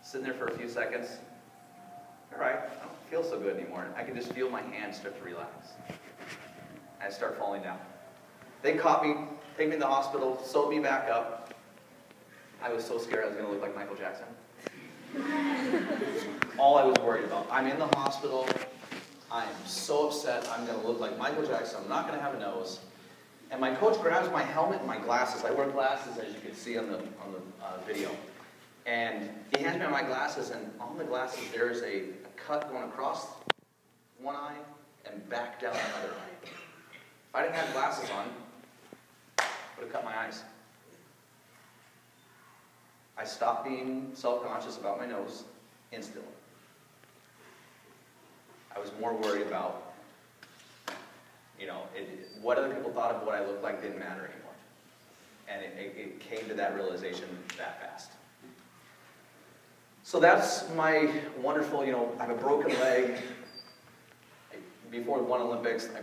Sitting there for a few seconds. All right, I don't feel so good anymore. I can just feel my hands start to relax. I start falling down. They caught me, take me to the hospital, sewed me back up. I was so scared I was going to look like Michael Jackson. All I was worried about. I'm in the hospital. I am so upset. I'm going to look like Michael Jackson. I'm not going to have a nose. And my coach grabs my helmet and my glasses. I wear glasses, as you can see on the video. And he hands me my glasses, and on the glasses there is a cut going across one eye and back down the other eye. If I didn't have glasses on, I would have cut my eyes. I stopped being self-conscious about my nose instantly. I was more worried about, what other people thought of what I looked like didn't matter anymore. And it came to that realization that fast. So that's my wonderful, I have a broken leg. Before one Olympics, I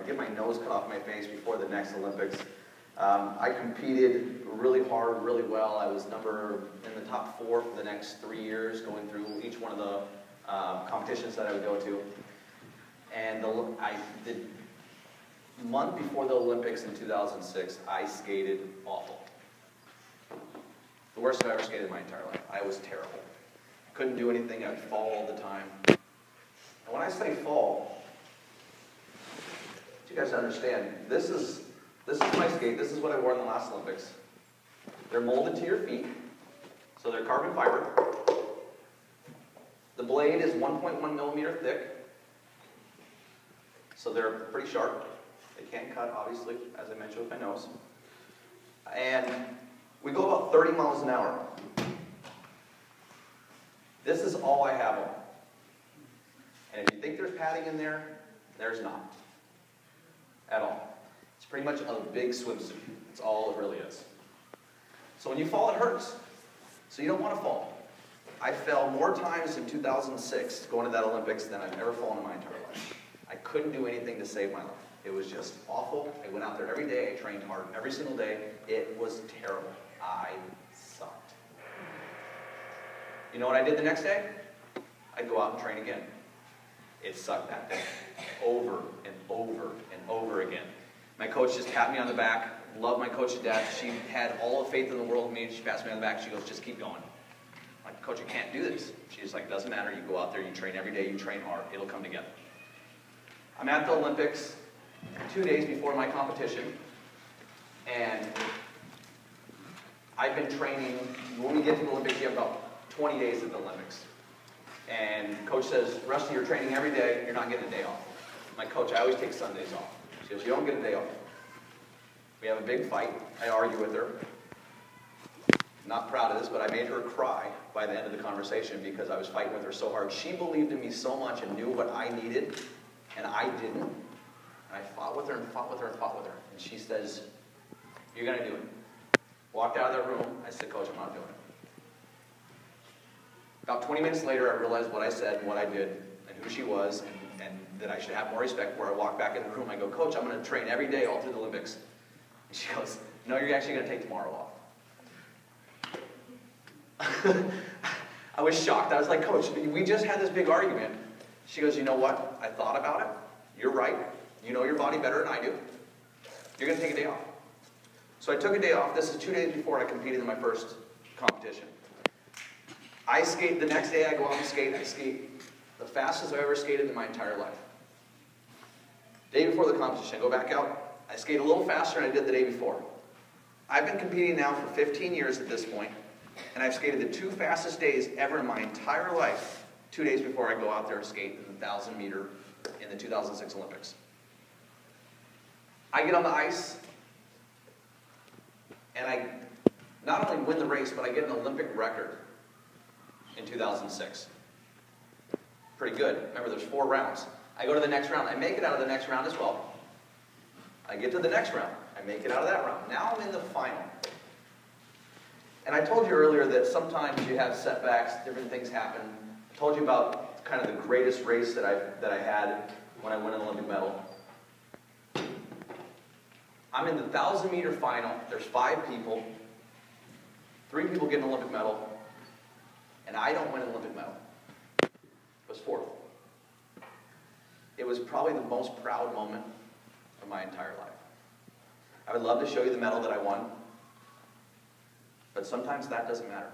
get my nose cut off my face before the next Olympics. I competed really hard, really well. I was in the top 4 for the next 3 years, going through each one of the competitions that I would go to. And the month before the Olympics in 2006, I skated awful. The worst I've ever skated in my entire life. I was terrible. Couldn't do anything. I'd fall all the time. And when I say fall, you guys understand, this is my skate. This is what I wore in the last Olympics. They're molded to your feet, so they're carbon fiber. The blade is 1.1 millimeter thick, so they're pretty sharp. They can't cut, obviously, as I mentioned with my nose. And we go about 30 miles an hour. This is all I have on. And if you think there's padding in there, there's not. At all. It's pretty much a big swimsuit. That's all it really is. So when you fall, it hurts. So you don't want to fall. I fell more times in 2006 going to that Olympics than I've ever fallen in my entire life. I couldn't do anything to save my life. It was just awful. I went out there every day. I trained hard every single day. It was terrible. I sucked. You know what I did the next day? I'd go out and train again. It sucked that day. Over and over and over again. My coach just tapped me on the back. Loved my coach to death. She had all the faith in the world in me. She passed me on the back. She goes, just keep going. I'm like, Coach, you can't do this. She's like, doesn't matter. You go out there, you train every day, you train hard. It'll come together. I'm at the Olympics 2 days before my competition. And I've been training. When we get to the Olympics, you have about 20 days at the Olympics. And coach says, Rusty, you're training every day. You're not getting a day off. My coach, I always take Sundays off. She goes, you don't get a day off. We have a big fight. I argue with her. Not proud of this, but I made her cry by the end of the conversation because I was fighting with her so hard. She believed in me so much and knew what I needed, and I didn't. And I fought with her and fought with her and fought with her. And she says, you're going to do it. Walked out of that room. I said, Coach, I'm not doing it. About 20 minutes later, I realized what I said and what I did and who she was and that I should have more respect for her. I walk back in the room. I go, Coach, I'm going to train every day all through the Olympics. And she goes, no, you're actually going to take tomorrow off. I was shocked. I was like, Coach, we just had this big argument. She goes, you know what? I thought about it. You're right. You know your body better than I do. You're going to take a day off. So I took a day off. This is 2 days before I competed in my first competition. I skate, the next day I go out and skate. I skate the fastest I've ever skated in my entire life. Day before the competition, I go back out. I skate a little faster than I did the day before. I've been competing now for 15 years at this point, and I've skated the 2 fastest days ever in my entire life, 2 days before I go out there to skate in the 1,000 meter in the 2006 Olympics. I get on the ice, and I not only win the race, but I get an Olympic record in 2006. Pretty good. Remember, there's 4 rounds. I go to the next round. I make it out of the next round as well. I get to the next round. I make it out of that round. Now I'm in the final. And I told you earlier that sometimes you have setbacks, different things happen. I told you about kind of the greatest race that I had when I won an Olympic medal. I'm in the 1,000 meter final. There's 5 people. 3 people get an Olympic medal. I don't win an Olympic medal. It was fourth. It was probably the most proud moment of my entire life. I would love to show you the medal that I won, but sometimes that doesn't matter.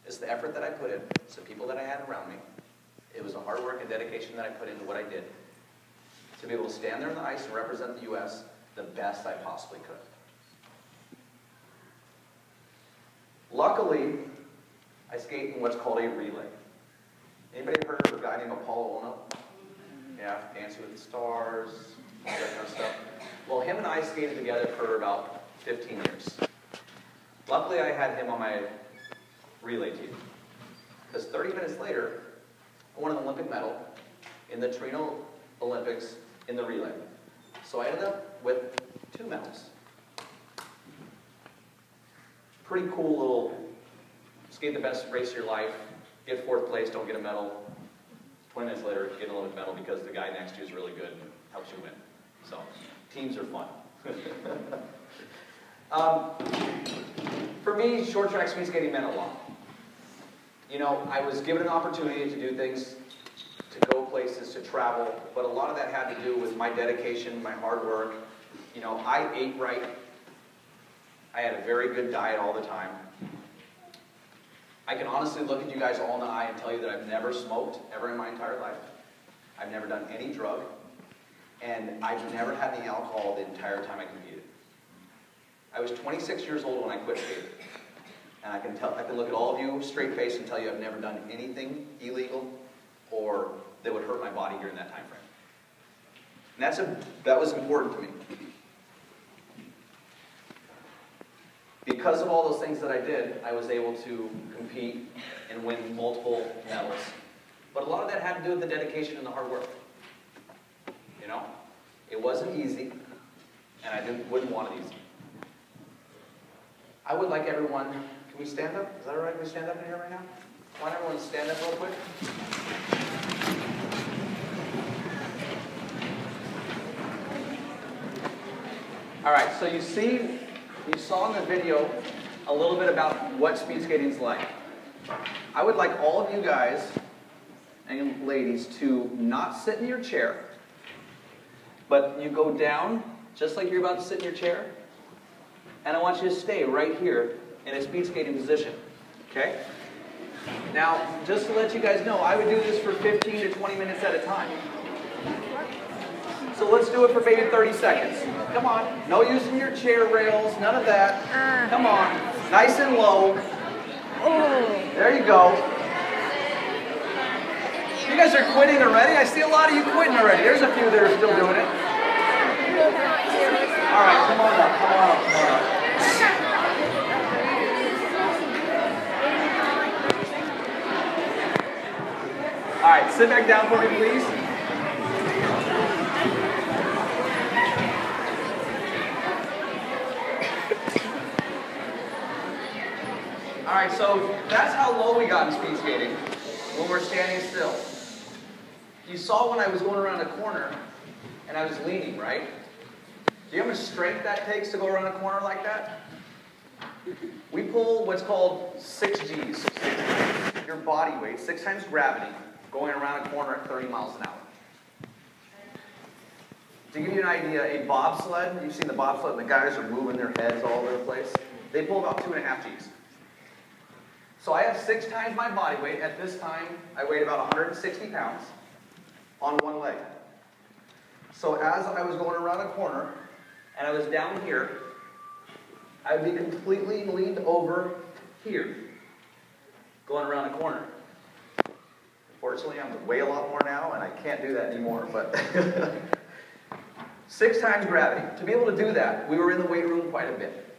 It's the effort that I put in. It's the people that I had around me. It was the hard work and dedication that I put into what I did to be able to stand there on the ice and represent the U.S. the best I possibly could. Luckily, I skate in what's called a relay. Anybody heard of a guy named Apollo Ono? Yeah, Dancing with the Stars, all that kind of stuff. Well, him and I skated together for about 15 years. Luckily, I had him on my relay team. Because 30 minutes later, I won an Olympic medal in the Torino Olympics in the relay. So I ended up with 2 medals. Pretty cool little, skate the best race of your life, get 4th place, don't get a medal. 20 minutes later, get an Olympic medal because the guy next to you is really good and helps you win. So, teams are fun. For me, short track speed skating meant a lot. You know, I was given an opportunity to do things, to go places, to travel, but a lot of that had to do with my dedication, my hard work. You know, I ate right. I had a very good diet all the time. I can honestly look at you guys all in the eye and tell you that I've never smoked ever in my entire life. I've never done any drug. And I've never had any alcohol the entire time I competed. I was 26 years old when I quit skating. And I can look at all of you straight face and tell you I've never done anything illegal or that would hurt my body during that time frame. And that was important to me. Because of all those things that I did, I was able to compete and win multiple medals. But a lot of that had to do with the dedication and the hard work. You know? It wasn't easy, and I wouldn't want it easy. I would like everyone, can we stand up? Is that all right? Can we stand up in here right now? I want everyone to stand up real quick. All right, so you saw in the video a little bit about what speed skating is like. I would like all of you guys and ladies to not sit in your chair, but you go down just like you're about to sit in your chair, and I want you to stay right here in a speed skating position, okay? Now, just to let you guys know, I would do this for 15 to 20 minutes at a time. So let's do it for maybe 30 seconds. Come on. No using your chair rails, none of that. Come on. Nice and low. There you go. You guys are quitting already? I see a lot of you quitting already. There's a few that are still doing it. All right, come on up, come on up, come on up. All right, sit back down for me, please. All right, so that's how low we got in speed skating when we're standing still. You saw when I was going around a corner and I was leaning, right? Do you know how much strength that takes to go around a corner like that? We pull what's called 6 Gs. Your body weight, 6 times gravity, going around a corner at 30 miles an hour. To give you an idea, a bobsled, you've seen the bobsled, and the guys are moving their heads all over the place. They pull about 2.5 Gs. So I have 6 times my body weight. At this time, I weighed about 160 pounds on one leg. So as I was going around a corner, and I was down here, I would be completely leaned over here, going around a corner. Fortunately, I'm weigh a lot more now, and I can't do that anymore, but 6 times gravity. To be able to do that, we were in the weight room quite a bit.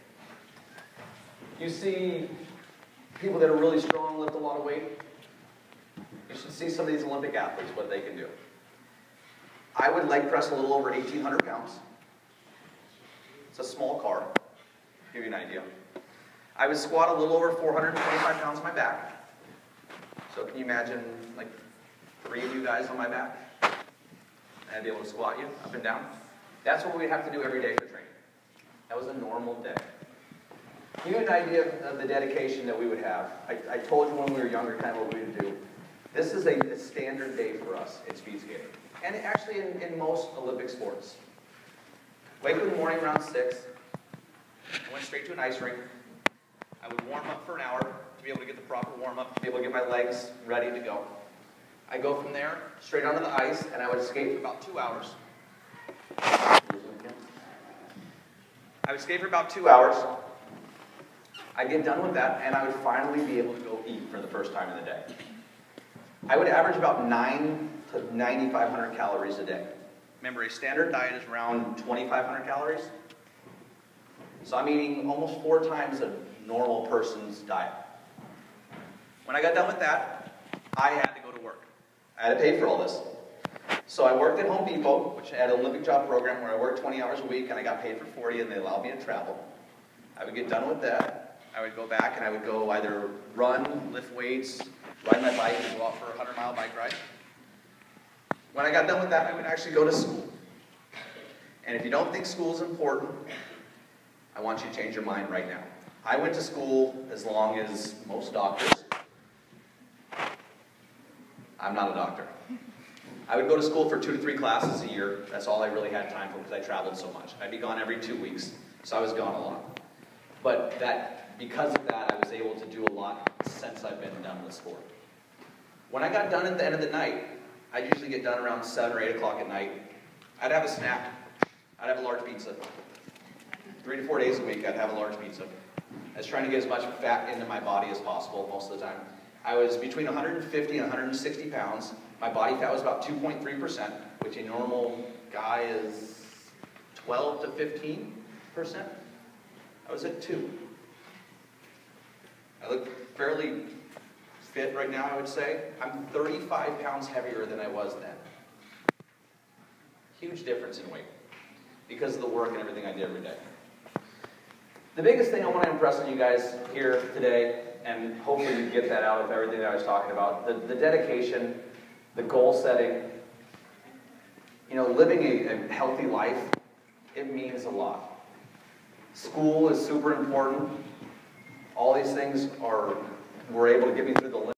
You see people that are really strong lift a lot of weight. You should see some of these Olympic athletes, what they can do. I would leg press a little over 1,800 pounds. It's a small car, to give you an idea. I would squat a little over 425 pounds on my back. So can you imagine like 3 of you guys on my back? And I'd be able to squat you up and down. That's what we'd have to do every day for training. That was a normal day. Give you an idea of the dedication that we would have. I told you when we were younger kind of what we would do. This is a standard day for us in speed skating. And actually in most Olympic sports. Wake up in the morning around 6. I went straight to an ice rink. I would warm up for an hour to be able to get the proper warm up, to be able to get my legs ready to go. I go from there straight onto the ice, and I would skate for about 2 hours. I would skate for about 2 hours. I'd get done with that, and I would finally be able to go eat for the first time in the day. I would average about 9 to 9,500 calories a day. Remember, a standard diet is around 2,500 calories. So I'm eating almost 4 times a normal person's diet. When I got done with that, I had to go to work. I had to pay for all this. So I worked at Home Depot, which had an Olympic job program where I worked 20 hours a week and I got paid for 40 and they allowed me to travel. I would get done with that. I would go back and I would go either run, lift weights, ride my bike, and go out for a 100-mile bike ride. When I got done with that, I would actually go to school. And if you don't think school is important, I want you to change your mind right now. I went to school as long as most doctors. I'm not a doctor. I would go to school for 2 to 3 classes a year. That's all I really had time for because I traveled so much. I'd be gone every 2 weeks, so I was gone a lot. But because of that, I was able to do a lot since I've been done with sport. When I got done at the end of the night, I'd usually get done around 7 or 8 o'clock at night. I'd have a snack. I'd have a large pizza. 3 to 4 days a week, I'd have a large pizza. I was trying to get as much fat into my body as possible most of the time. I was between 150 and 160 pounds. My body fat was about 2.3%, which a normal guy is 12 to 15%. I was at 2. I look fairly fit right now, I would say. I'm 35 pounds heavier than I was then. Huge difference in weight because of the work and everything I did every day. The biggest thing I want to impress on you guys here today, and hopefully you get that out of everything that I was talking about, the dedication, the goal setting, living a healthy life, it means a lot. School is super important. All these things were able to get me through the